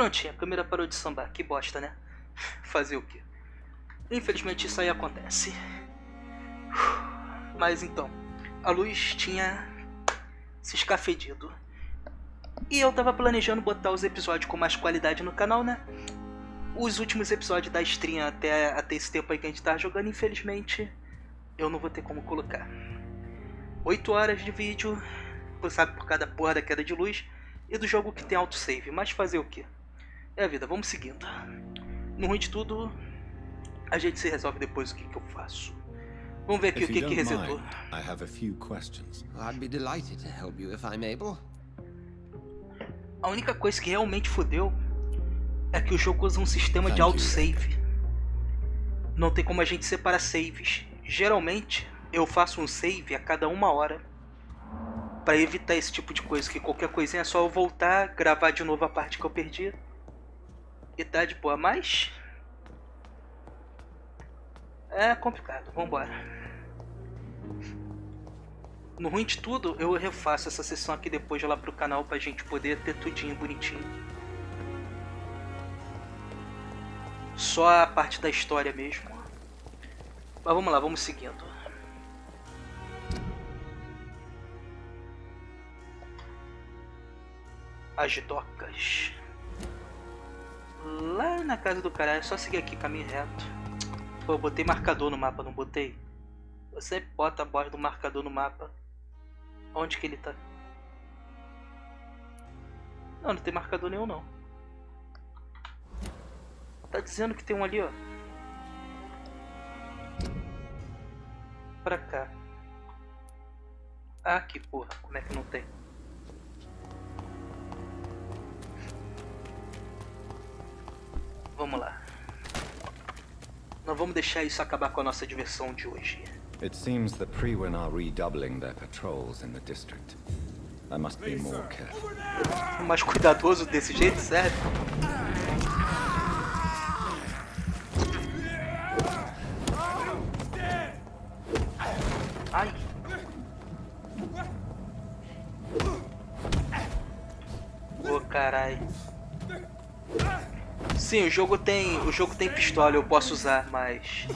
Prontinho, a câmera parou de sambar. Que bosta, né? Fazer o quê? Infelizmente isso aí acontece. Mas então, a luz tinha se escafedido. E eu tava planejando botar os episódios com mais qualidade no canal, né? Os últimos episódios da stream até esse tempo aí que a gente tá jogando, infelizmente, eu não vou ter como colocar. 8 horas de vídeo, sabe, por cada porra da queda de luz, e do jogo que tem autosave. Mas fazer o quê? É a vida, vamos seguindo. No ruim de tudo, a gente se resolve depois o que eu faço. Vamos ver aqui o que resetou. I have a few questions. I'd be delighted to help you if I'm able. A única coisa que realmente fodeu é que o jogo usa um sistema de autosave. Não tem como a gente separar saves. Geralmente, eu faço um save a cada 1 hora. Pra evitar esse tipo de coisa, que qualquer coisinha é só eu voltar, gravar de novo a parte que eu perdi. E tá de boa, mas... é complicado, vambora. No ruim de tudo, eu refaço essa sessão aqui depois lá pro canal pra gente poder ter tudinho bonitinho. Só a parte da história mesmo. Mas vamos lá, vamos seguindo. As docas. Lá na casa do caralho, é só seguir aqui, caminho reto. Pô, eu botei marcador no mapa, não botei? Você bota a borda do marcador no mapa. Onde que ele tá? Não, não tem marcador nenhum não. Tá dizendo que tem um ali, ó. Pra cá. Ah, que porra, como é que não tem? Vamos lá. Não vamos deixar isso acabar com a nossa diversão de hoje. It seems the Priwen are redoubling their patrols in the district. I must be more careful. Mais cuidadoso desse jeito, sério? Ai. Ô, carai. Sim, o jogo tem pistola, eu posso usar, mas...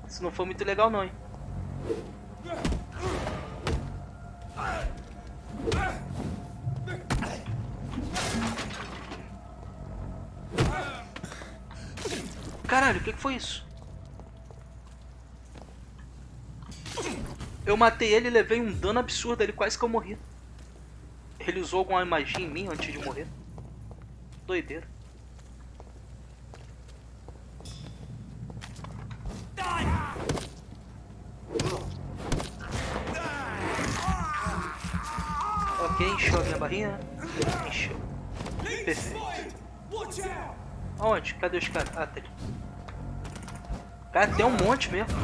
Isso não foi muito legal não, hein? Caralho, o que foi isso? Eu matei ele e levei um dano absurdo, ele quase que eu morri. Ele usou alguma magia em mim antes de morrer. Doideira. Ok, encheu a minha barrinha. Encheu. Perfeito. Onde? Cadê os caras? Ah, tá ali. Cara, tem um monte mesmo.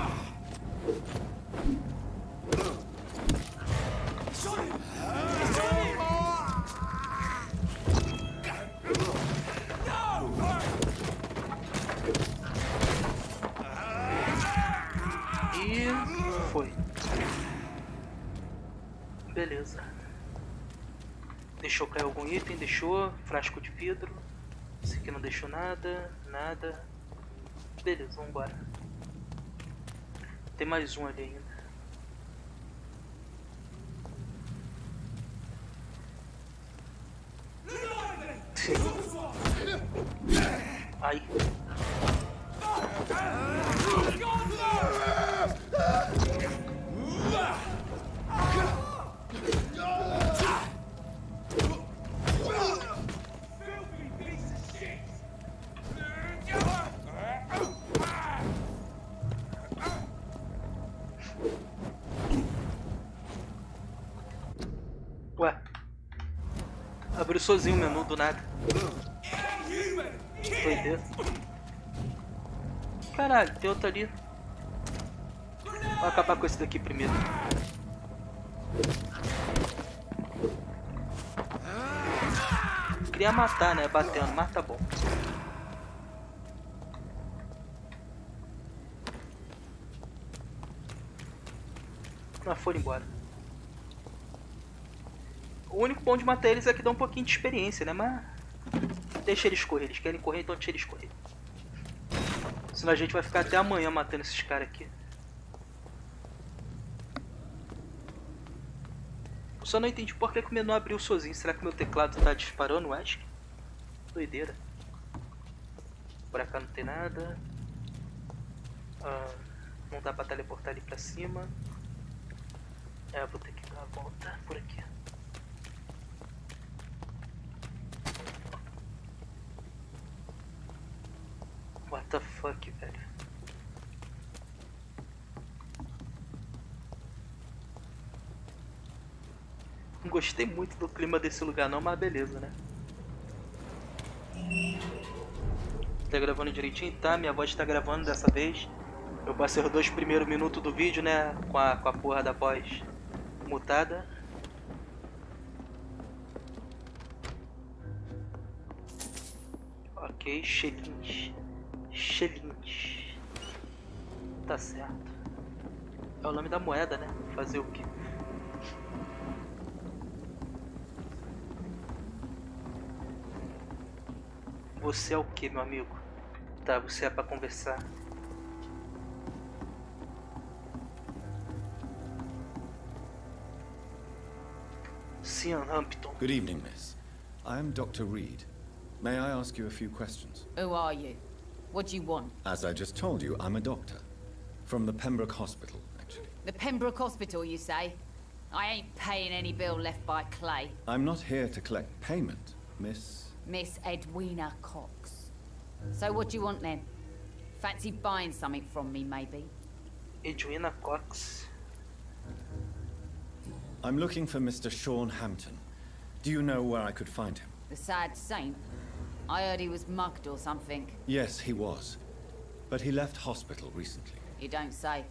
E foi. Beleza. Deixou cair algum item? Deixou. Frasco de vidro. Esse aqui não deixou nada. Nada. Beleza, vambora. Tem mais um ali ainda. Ai. Ué. Abriu sozinho o menu do nada. Doideira. Caralho, tem outro ali. Vou acabar com esse daqui primeiro. Queria matar, né? Batendo, mas tá bom. Mas foram embora. O único bom de matar eles é que dá um pouquinho de experiência, né? Mas deixa eles correr. Eles querem correr, então deixa eles correr. Senão a gente vai ficar até amanhã matando esses caras aqui. Eu só não entendi por que o menu abriu sozinho. Será que o meu teclado tá disparando, eu acho? Doideira. Por cá não tem nada. Não dá pra teleportar ali pra cima. Vou ter que dar a volta por aqui. What the fuck, velho. Não gostei muito do clima desse lugar não, mas beleza, né? Tá gravando direitinho? Tá, minha voz tá gravando dessa vez. Eu passei os 2 primeiros minutos do vídeo, né? Com a porra da voz mutada. Ok, Xelins. Tá certo. É o nome da moeda, né? Fazer o quê? Você é o que, meu amigo? Tá, você é pra conversar. Cian Hampton. Good evening, miss. I am Dr. Reed. May I ask you a few questions? Who are you? What do you want? As I just told you, I'm a doctor. From the Pembroke Hospital, actually. The Pembroke Hospital, you say? I ain't paying any bill left by Clay. I'm not here to collect payment, miss. Miss Edwina Cox. So what do you want then? Fancy buying something from me, maybe? Edwina Cox. I'm looking for Mr. Sean Hampton. Do you know where I could find him? The sad saint? I heard he was mugged or something. Yes, he was. But he left hospital recently. You don't say.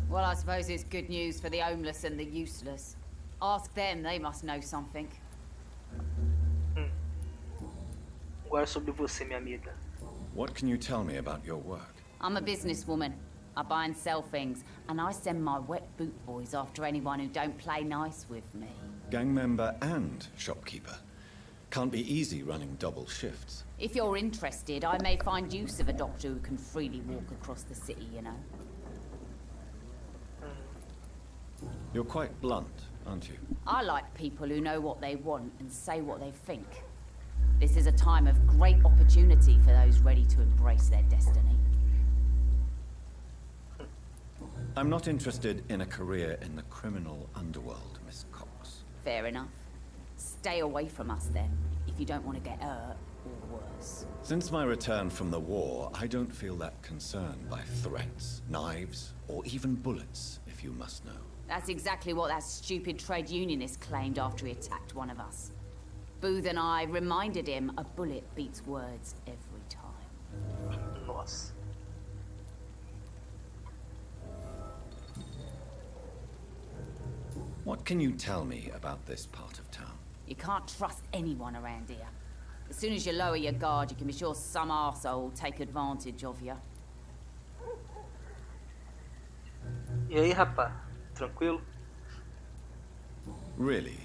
Well, I suppose it's good news for the homeless and the useless. Ask them, they must know something. Agora sobre você, minha amiga. What can you tell me about your work? I'm a businesswoman. I buy and sell things, and I send my wet boot boys after anyone who don't play nice with me. Gang member and shopkeeper. Can't be easy running double shifts. If you're interested, I may find use of a doctor who can freely walk across the city, you know. You're quite blunt, aren't you? I like people who know what they want and say what they think. This is a time of great opportunity for those ready to embrace their destiny. I'm not interested in a career in the criminal underworld, Miss Cox. Fair enough. Stay away from us then, if you don't want to get hurt or worse. Since my return from the war, I don't feel that concerned by threats, knives, or even bullets, if you must know. That's exactly what that stupid trade unionist claimed after he attacked one of us. Booth and I reminded him a bullet beats words every time. Nossa. What can you tell me about this part of town? You can't trust anyone around here. As soon as you lower your guard, you can be sure some arsehole will take advantage of you. E aí, rapá? Tranquilo? Really?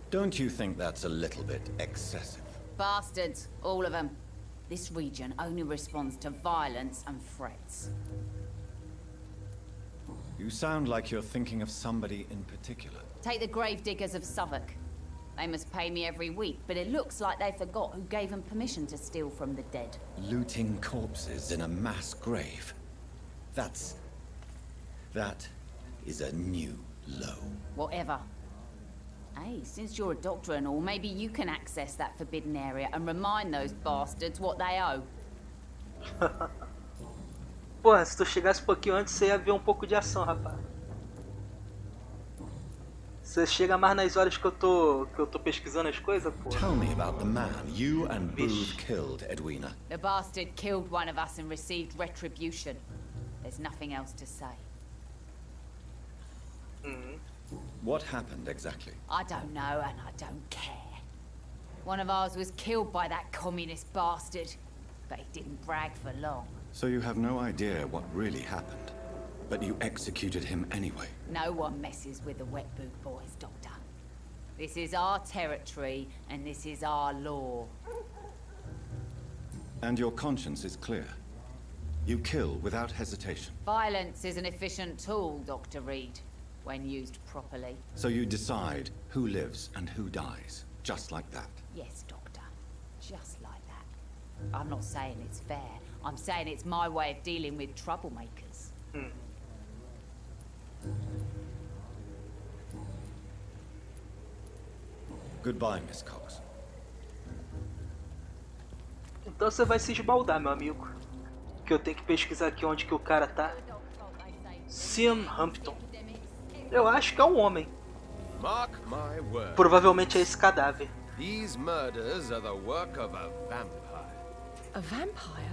Don't you think that's a little bit excessive? Bastards, all of them. This region only responds to violence and threats. You sound like you're thinking of somebody in particular. Take the gravediggers of Southwark. They must pay me every week, but it looks like they forgot who gave them permission to steal from the dead. Looting corpses in a mass grave. That is a new low. Whatever. Hey, since you're a doctor and all, maybe you can access that forbidden area and remind those bastards what they owe. Porra, se tu chegasse um pouquinho antes, você ia ver um pouco de ação, rapaz. Você chega mais nas horas que eu tô pesquisando as coisas, porra. Tell me about the man you and Booth killed, Edwina. The bastard killed one of us and received retribution. There's nothing else to say. What happened exactly? I don't know and I don't care. One of ours was killed by that communist bastard, but he didn't brag for long. So you have no idea what really happened, but you executed him anyway. No one messes with the wet boot boys, Doctor. This is our territory, and this is our law. And your conscience is clear. You kill without hesitation. Violence is an efficient tool, Dr. Reed, when used properly. So you decide who lives and who dies, just like that. Yes, Doctor. Just like that. I'm not saying it's fair. I'm saying it's my way of dealing with troublemakers. Goodbye, Miss Cox. Então você vai se esbaldar, meu amigo. Que eu tenho que pesquisar aqui onde que o cara tá. Hampton. Eu acho que é um homem. Mark my word. Provavelmente é esse cadáver. These murders are the work of a vampire. A vampire?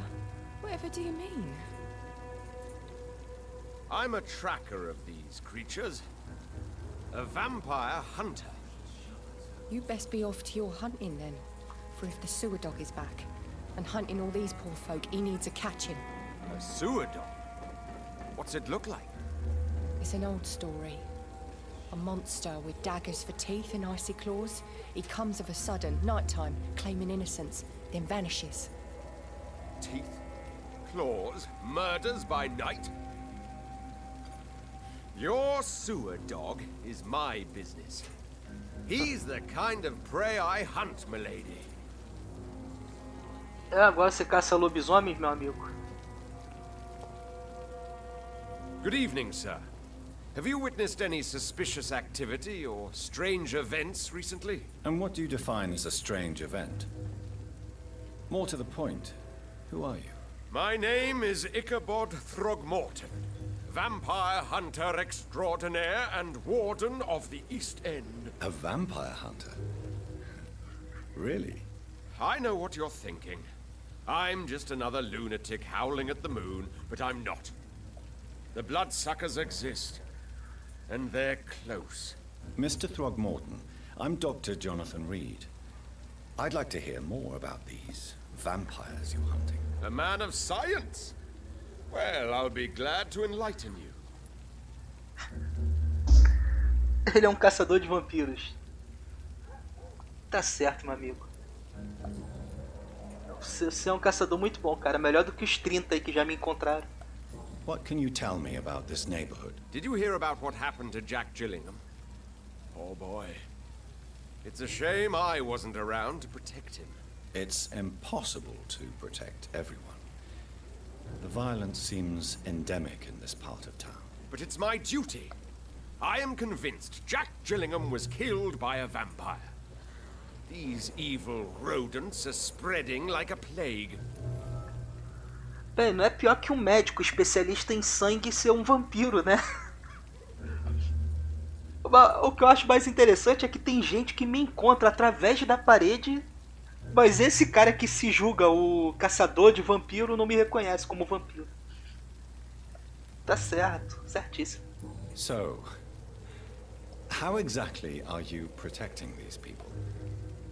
Whatever do you mean? I'm a tracker of these creatures. A vampire hunter. You best be off to your hunting then. For if the sewer dog is back, and hunting all these poor folk, he needs a catching. A sewer dog? What's it look like? It's an old story. A monster with daggers for teeth and icy claws. He comes of a sudden, nighttime, claiming innocence, then vanishes. Teeth, claws, murders by night? Your sewer dog is my business. He's the kind of prey I hunt, milady. Agora você caça lobisomens, meu amigo. Good evening, sir. Have you witnessed any suspicious activity or strange events recently? And what do you define as a strange event? More to the point, who are you? My name is Ichabod Throgmorton, vampire hunter extraordinaire and warden of the East End. A vampire hunter? Really? I know what you're thinking. I'm just another lunatic howling at the moon, but I'm not. The bloodsuckers exist, and they're close. Mr. Throgmorton, I'm Dr. Jonathan Reed. I'd like to hear more about these vampires you're hunting. A man of science? Well, I'll be glad to enlighten you. Ele é um caçador de vampiros. Tá certo, meu amigo. Você é um caçador muito bom, cara. Melhor do que os 30 aí que já me encontraram. What can you tell me about this neighborhood? Did you hear about what happened to Jack Gillingham? Oh boy. It's a shame I wasn't around to protect him. It's impossible to protect everyone. The violence seems endemic in this part of town. But it's my duty. I am convinced Jack Gillingham was killed by a vampire. These evil rodents are spreading like a plague. Bem, não é pior que um médico especialista em sangue ser um vampiro, né? O que eu acho mais interessante é que tem gente que me encontra através da parede, mas esse cara que se julga o caçador de vampiro não me reconhece como vampiro. Tá certo, certíssimo. So, how exactly are you protecting these people?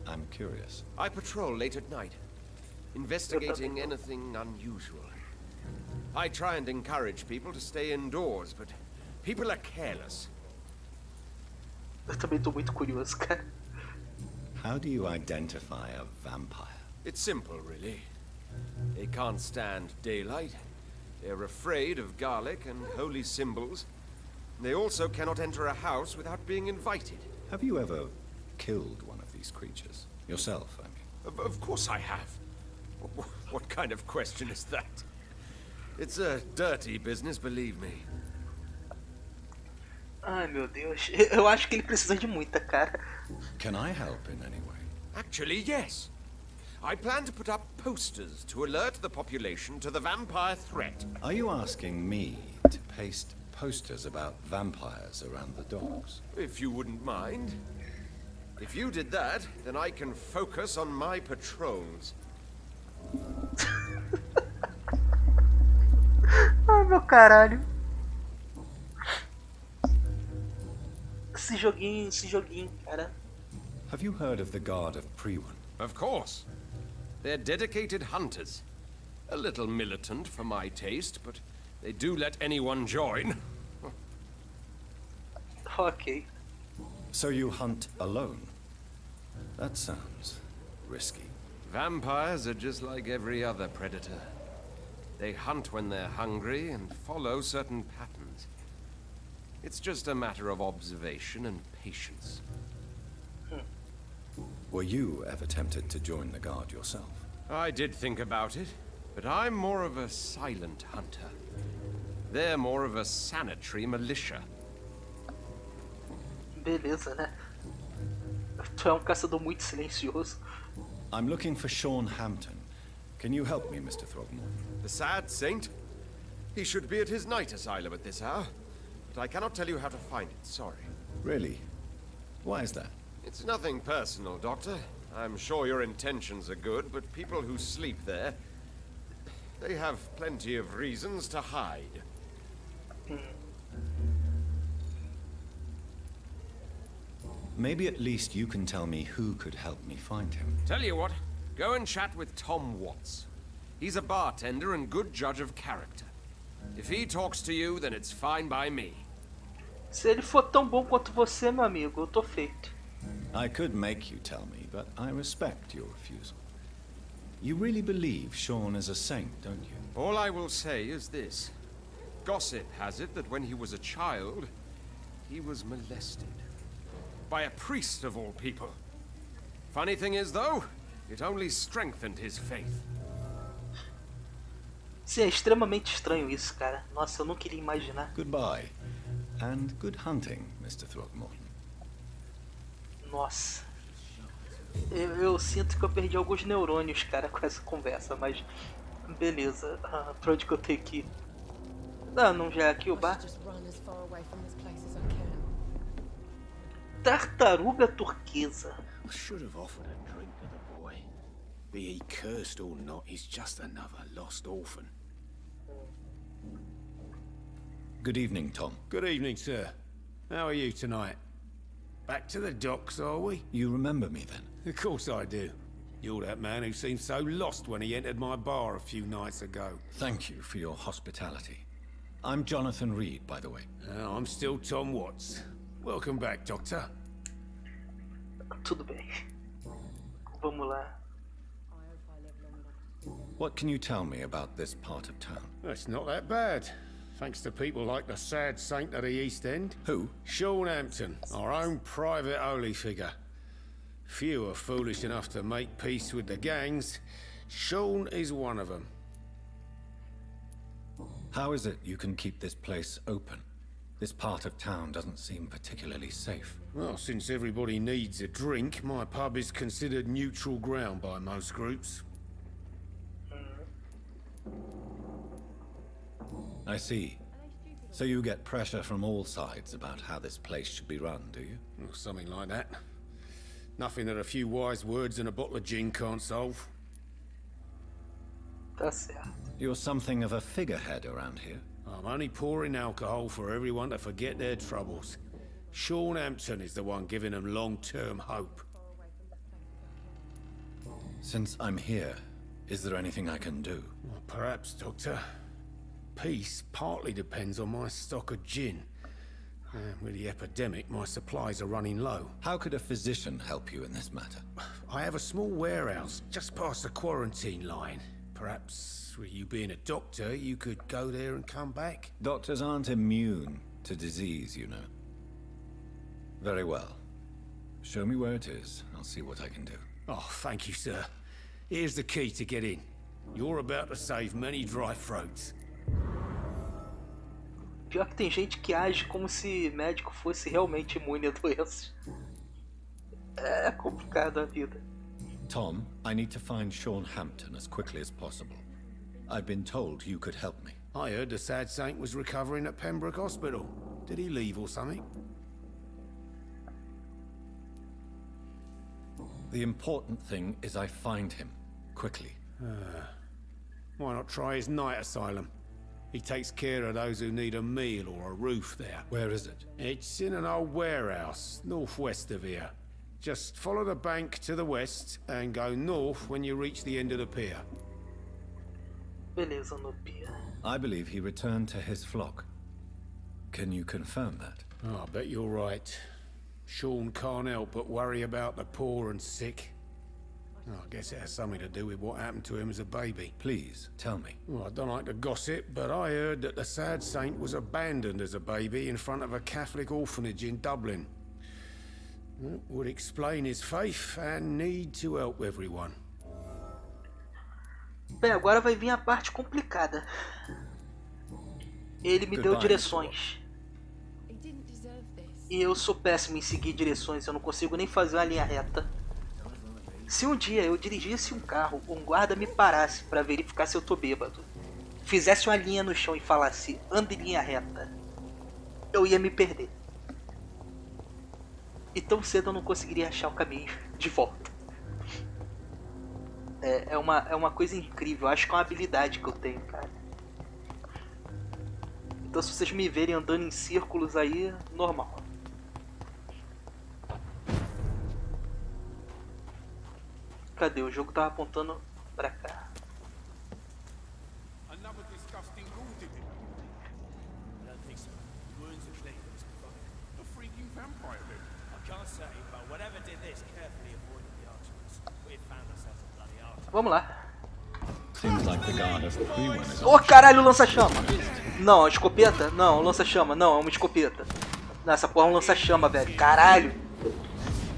I'm curious. I patrol late at night, investigating anything unusual. I try and encourage people to stay indoors, but people are careless. Eu também tô muito curioso, cara. How do you identify a vampire? It's simple, really. They can't stand daylight. They're afraid of garlic and holy symbols. They also cannot enter a house without being invited. Have you ever killed one of these creatures? Yourself, I mean. Of course I have. What kind of question is that? It's a dirty business, believe me. Ai, meu Deus. Eu acho que ele precisa de muita, cara. Can I help in any way? Actually, yes. I plan to put up posters to alert the population to the vampire threat. Are you asking me to paste posters about vampires around the docks? If you wouldn't mind. If you did that, then I can focus on my patrols. Ai, meu caralho. Esse joguinho, cara. Have you heard of the Guard of Prewan? Of course. They're dedicated hunters. A little militant for my taste, but they do let anyone join. Ok. So you hunt alone? That sounds risky. Vampires are just like every other predator. They hunt when they're hungry and follow certain patterns. It's just a matter of observation and patience. Were you ever tempted to join the guard yourself? I did think about it, but I'm more of a silent hunter. They're more of a sanitary militia. Beleza, né? Tu é caçador muito silencioso. I'm looking for Sean Hampton. Can you help me, Mr. Throgmorton? The sad saint? He should be at his night asylum at this hour, but I cannot tell you how to find it, sorry. Really? Why is that? It's nothing personal, Doctor. I'm sure your intentions are good, but people who sleep there, they have plenty of reasons to hide. Maybe at least you can tell me who could help me find him. Tell you what, go and chat with Tom Watts. He's a bartender and good judge of character. If he talks to you, then it's fine by me. Se ele for tão bom quanto você, meu amigo, eu tô feito. I could make you tell me, but I respect your refusal. You really believe Sean is a saint, don't you? All I will say is this. Gossip has it that when he was a child, he was molested. By a priest of all people. Funny thing is, though, it only strengthened his faith. Sim, é extremamente estranho isso, cara. Nossa, eu não queria imaginar. Goodbye. And good hunting, Mr. Throgmorton. Nossa. Eu sinto que eu perdi alguns neurônios, cara, com essa conversa, mas... Beleza. Pra onde que eu tenho que ir? Não já é aqui o bar? Tartaruga turquesa. I should have offered a drink to the boy. Be he cursed or not, he's just another lost orphan. Good evening, Tom. Good evening, sir. How are you tonight? Back to the docks, are we? You remember me then? Of course I do. You're that man who seemed so lost when he entered my bar a few nights ago. Thank you for your hospitality. I'm Jonathan Reed, by the way. I'm still Tom Watts. Welcome back, Doctor. Tudo bem. Vamos lá. What can you tell me about this part of town? It's not that bad. Thanks to people like the sad saint of the East End. Who? Sean Hampton, our own private holy figure. Few are foolish enough to make peace with the gangs. Sean is one of them. How is it you can keep this place open? This part of town doesn't seem particularly safe. Well, since everybody needs a drink, my pub is considered neutral ground by most groups. I see. So you get pressure from all sides about how this place should be run, do you? Or something like that. Nothing that a few wise words and a bottle of gin can't solve. Tá certo. You're something of a figurehead around here. I'm only pouring alcohol for everyone to forget their troubles. Sean Hampton is the one giving them long-term hope. Since I'm here, is there anything I can do? Well, perhaps, Doctor. Peace partly depends on my stock of gin. With the epidemic, my supplies are running low. How could a physician help you in this matter? I have a small warehouse just past the quarantine line. Perhaps, with you being a doctor, you could go there and come back? Doctors aren't immune to disease, you know. Very well. Show me where it is. I'll see what I can do. Oh, thank you, sir. Here's the key to get in. You're about to save many dry throats. Pior que tem gente que age como se médico fosse realmente imune a doenças. É complicado a vida. Tom, I need to find Sean Hampton as quickly as possible. I've been told you could help me. I heard the sad saint was recovering at Pembroke Hospital. Did he leave or something? The important thing is I find him, quickly. Why not try his night asylum? He takes care of those who need a meal or a roof there. Where is it? It's in an old warehouse, northwest of here. Just follow the bank to the west and go north when you reach the end of the pier. Beleza, no pier. I believe he returned to his flock. Can you confirm that? Oh, I bet you're right. Sean can't help but worry about the poor and sick. Oh, I guess it has something to do with what happened to him as a baby. Please, tell me. Well, I don't like to gossip, but I heard that the sad saint was abandoned as a baby in front of a Catholic orphanage in Dublin. That would explain his faith and need to help everyone. Bem, agora vai vir a parte complicada. Ele me deu direções. E eu sou péssimo em seguir direções, eu não consigo nem fazer uma linha reta. Se um dia eu dirigisse um carro, um guarda me parasse para verificar se eu tô bêbado, fizesse uma linha no chão e falasse, anda em linha reta, eu ia me perder. E tão cedo eu não conseguiria achar o caminho de volta. É uma coisa incrível, acho que é uma habilidade que eu tenho, cara. Então se vocês me verem andando em círculos aí, normal. Cadê? O jogo tava apontando pra cá. Another disgusting ghoul did it. I don't think so. The wounds are clean. A freaking vampire then. I can't say, but whatever did this carefully avoided the archers. We found ourselves a bloody archer. Vamos lá. Seems like the guard of the free one is Ô caralho, lança-chama! Não, escopeta? Não, lança-chama. Não, é uma escopeta. Não, essa porra é um lança-chama, velho. Caralho!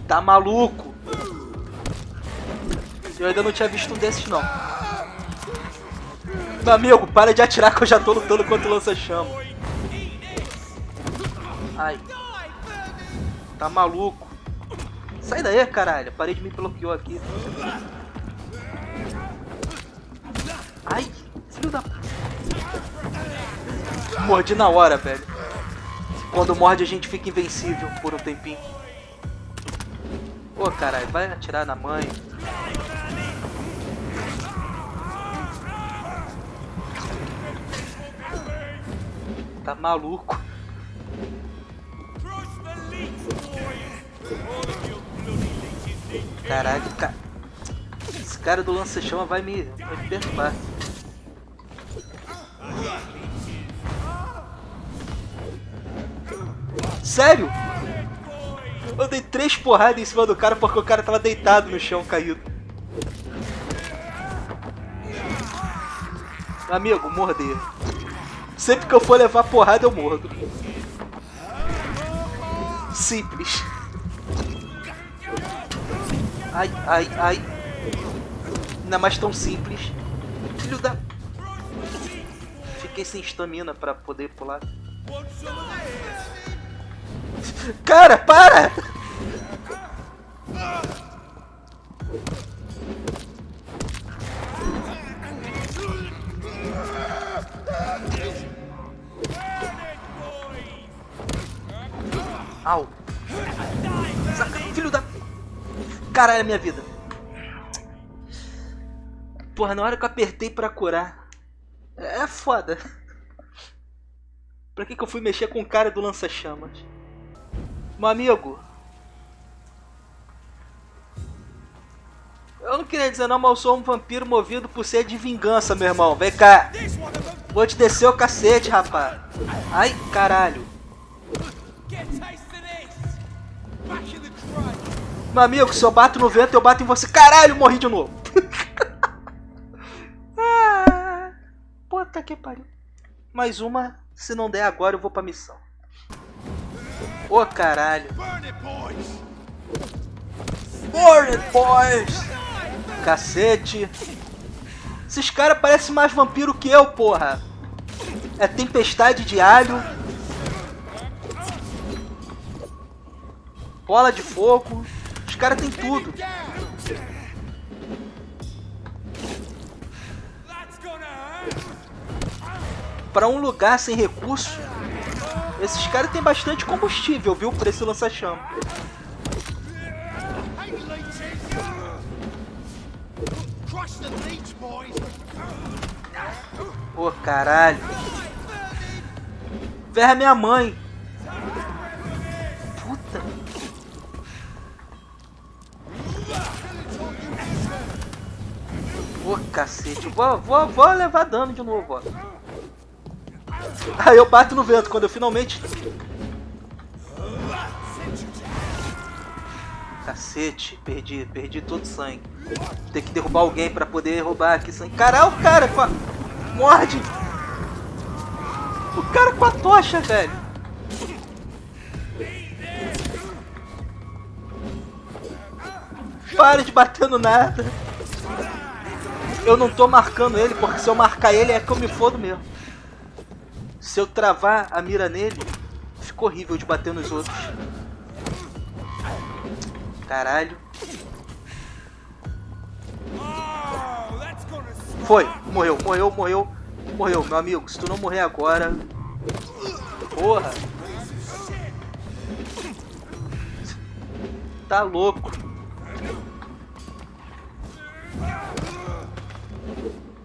Tá maluco? Eu ainda não tinha visto um desses, não. Meu amigo, para de atirar que eu já tô lutando contra o lança-chama. Ai. Tá maluco. Sai daí, caralho. A parede me bloqueou aqui. Ai, filho da... Mordi na hora, velho. Quando morde a gente fica invencível por um tempinho. Ô, caralho, vai atirar na mãe. Tá maluco. Caralho, esse cara do lança-chama vai me perturbar. Sério? Eu dei 3 porradas em cima do cara porque o cara tava deitado no chão, caído. Amigo, morder. Sempre que eu for levar porrada, eu mordo. Simples. Ai, ai, ai. Ainda mais tão simples. Filho da... Fiquei sem estamina pra poder pular. Cara, para! Au! Saca, filho da... Caralho, a minha vida. Porra, na hora que eu apertei pra curar. É foda. Pra que eu fui mexer com o cara do lança-chamas? Meu amigo. Eu não queria dizer não, mas eu sou um vampiro movido por sede de vingança, meu irmão. Vem cá. Vou te descer o cacete, rapaz. Ai, caralho. Meu amigo, se eu bato no vento, eu bato em você. Caralho, morri de novo. Ah, puta que pariu. Mais uma. Se não der agora, eu vou pra missão. Ô, caralho. Burn it, boys. Cacete. Esses caras parecem mais vampiro que eu, porra. É tempestade de alho. Bola de fogo. Os caras têm tudo. Pra um lugar sem recurso, esses caras têm bastante combustível, viu? Por esse lança-chama. Ô, caralho. Verra minha mãe. Puta. Ô, cacete. Vou levar dano de novo, ó. Aí eu bato no vento quando eu finalmente... Cacete, perdi todo o sangue. Tem que derrubar alguém pra poder roubar aqui sangue. Caralho, o cara com a... morde! O cara com a tocha, velho! Para de bater no nada! Eu não tô marcando ele, porque se eu marcar ele é que eu me fodo mesmo. Se eu travar a mira nele, fica horrível de bater nos outros. Caralho. Foi, morreu, meu amigo. Se tu não morrer agora... Porra. Tá louco.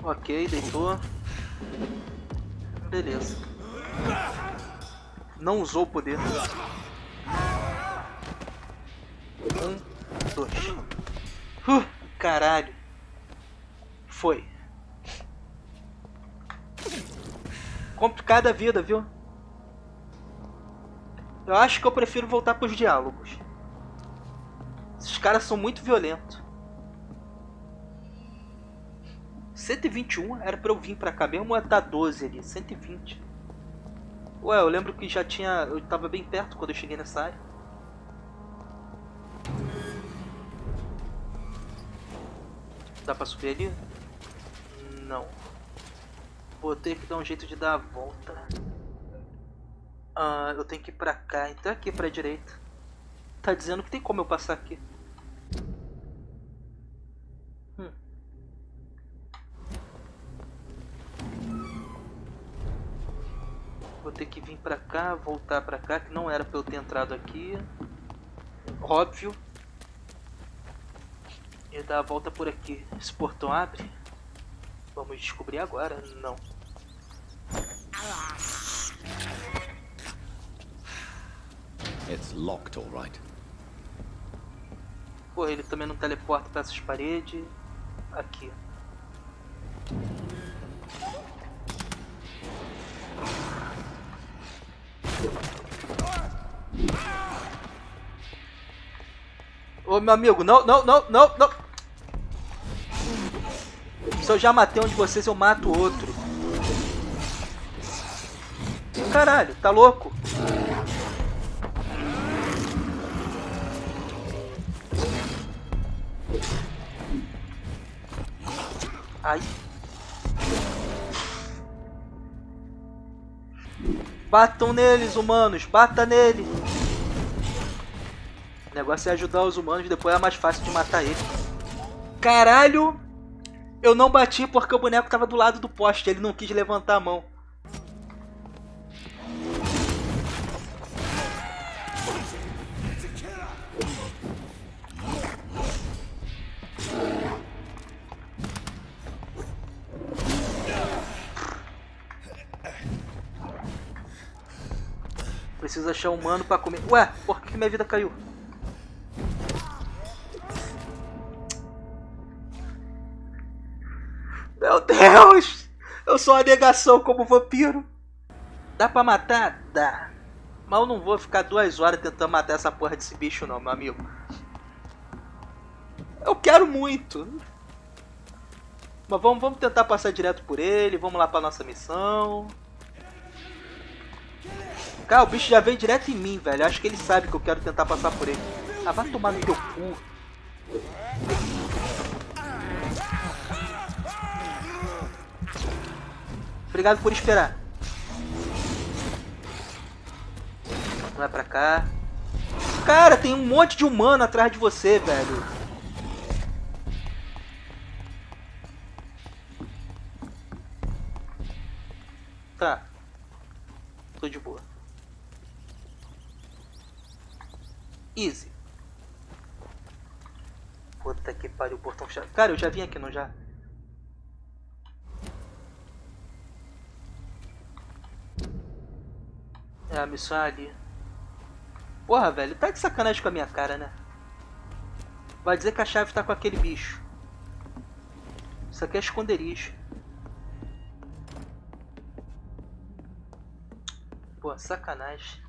Ok, deitou. Beleza. Não usou o poder. 1, 2. Caralho. Foi. Complicada a vida, viu? Eu acho que eu prefiro voltar pros diálogos. Esses caras são muito violentos. 121 era pra eu vir pra cá mesmo, ou tá 12 ali? 120. Ué, eu lembro que já tinha... Eu tava bem perto quando eu cheguei nessa área. Dá pra subir ali? Não. Vou ter que dar um jeito de dar a volta. Eu tenho que ir pra cá, então aqui pra direita. Tá dizendo que tem como eu passar aqui. Vou ter que vir pra cá, voltar pra cá, que não era pra eu ter entrado aqui. Óbvio. E dar a volta por aqui. Esse portão abre? Vamos descobrir agora. Não. It's locked, all right. Porra, ele também não teleporta pra essas paredes. Aqui. Ô, meu amigo, não. Se eu já matei um de vocês, eu mato outro. Caralho, tá louco? Ai. Batam neles, humanos. Bata nele. O negócio é ajudar os humanos, depois é mais fácil de matar ele. Caralho! Eu não bati porque o boneco tava do lado do poste. Ele não quis levantar a mão. Preciso achar um humano pra comer. Ué, por que minha vida caiu? Meu Deus! Eu sou uma negação como vampiro. Dá pra matar? Dá. Mas eu não vou ficar 2 horas tentando matar essa porra desse bicho não, meu amigo. Eu quero muito. Mas vamos tentar passar direto por ele. Vamos lá pra nossa missão. Cara, o bicho já veio direto em mim, velho. Acho que ele sabe que eu quero tentar passar por ele. Ah, vai tomar no teu cu. Obrigado por esperar. Vai pra cá. Cara, tem um monte de humano atrás de você, velho. Tá. Tô de boa. Easy. Puta que pariu, o portão fechado. Cara, eu já vim aqui, não já? É, a missão é ali. Porra, velho, tá de sacanagem com a minha cara, né? Vai dizer que a chave tá com aquele bicho. Isso aqui é esconderijo. Pô, sacanagem.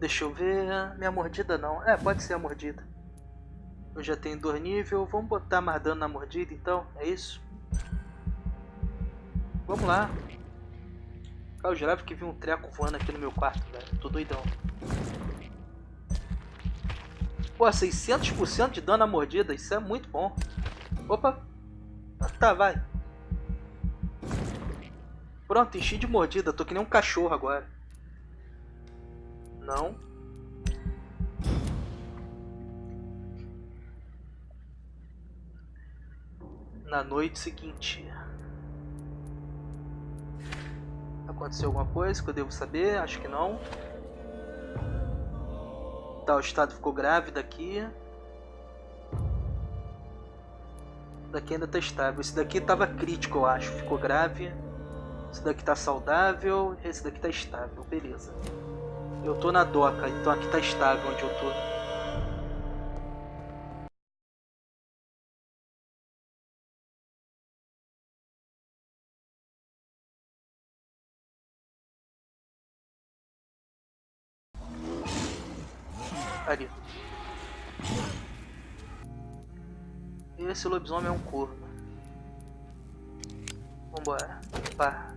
Deixa eu ver. Minha mordida não. É, pode ser a mordida. Eu já tenho 2 níveis. Vamos botar mais dano na mordida então. É isso? Vamos lá. Eu jurava que vi um treco voando aqui no meu quarto, velho. Tô doidão. Pô, 600% de dano na mordida. Isso é muito bom. Opa. Tá, vai. Pronto, enchi de mordida. Tô que nem um cachorro agora. Não. Na noite seguinte. Aconteceu alguma coisa que eu devo saber? Acho que não. Tá, o estado ficou grave daqui. Daqui ainda tá estável. Esse daqui tava crítico, eu acho. Ficou grave. Esse daqui tá saudável. Esse daqui tá estável. Beleza. Eu tô na doca, então aqui tá estável onde eu tô. Ali. Esse lobisomem é um corvo. Vambora. Pá.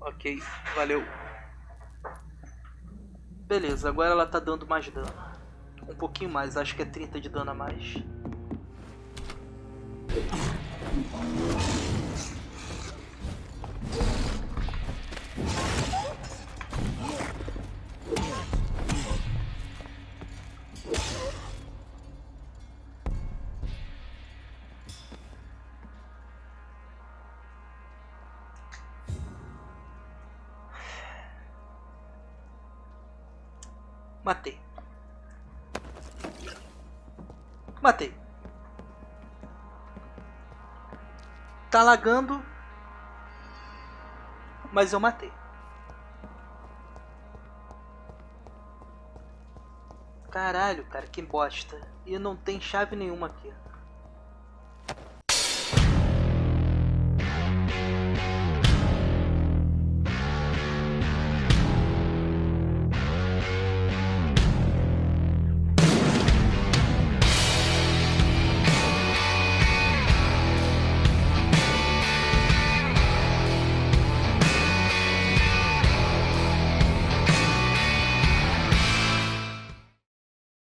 Ok, valeu. Beleza, agora ela tá dando mais dano. Um pouquinho mais, acho que é 30 de dano a mais. Matei. Matei. Tá lagando, mas eu matei. Caralho, cara, que bosta. E não tem chave nenhuma aqui.